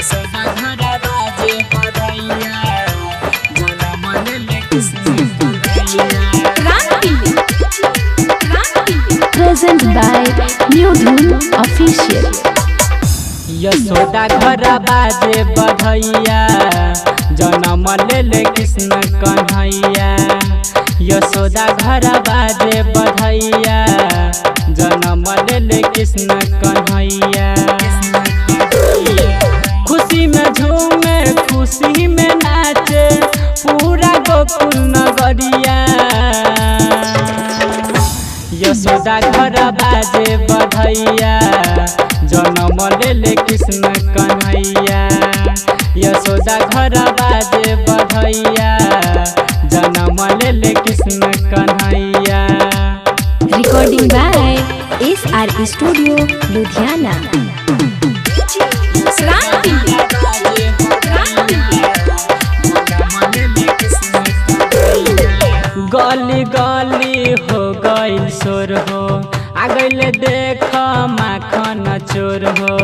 यशोदा घर बाजे बधैया जन्म लेले Krishna Kanhaiya. Present by New Dhun Official। Yashoda घर बाजे बधैया जन्म लेले कृष्ण कन्हैया। यशोदा घर बाजे बधैया जन्म लेले कृष्ण कन्हैया। खुशी में झूमे खुशी में नाचे पूरा गोकुल नगरिया। यशोदा घर बाजे बधैया जन्म लेले कृष्ण कन्हैया। यशोदा घर बाजे बधैया जन्म लेले Krishna Kanhaiya. Recording by SR Studio, Ludhiana। गली गली हो गइल शोर हो आ गइल देख माखन चोर हो।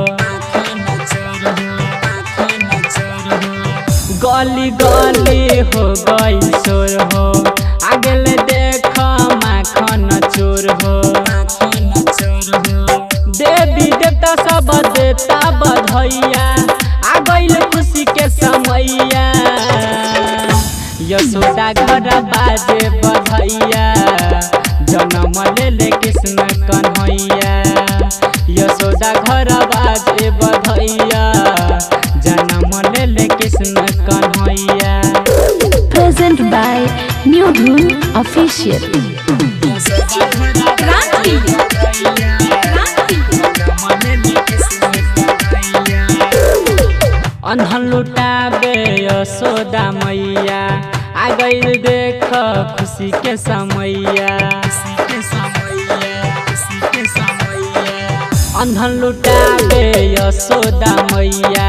गली गली हो गइल शोर हो आ गइल देख माखन चोर हो। देवी देवता सब देता बधैया आ गइल खुशी के समैया। यशोदा घर बाजे बधैया जन्म लेले कृष्ण कन्हैया। यशोदा घर बाजे बधैया जन्म लेले Krishna Kanhaiya. Present by New Dhun Official। अन्हन लुटाबे Yashoda मैया आ गइल देख खुशी के समैया। अन्हन लुटाबे यशोदा मैया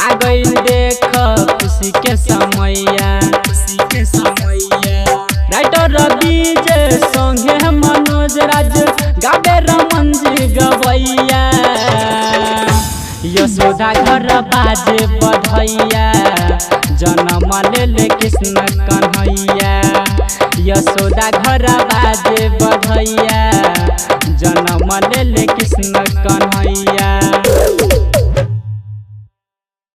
आ गइल देख खुशी के समैया। राइटर रवि जे संगे मनोज राज गाबे रमनजी गवैया। यशोदा घर बाजे बधैया जन्म लेले कृष्ण कन्हैया। यशोदा घर बाजे बधैया जन्म लेले कृष्ण कन्हैया।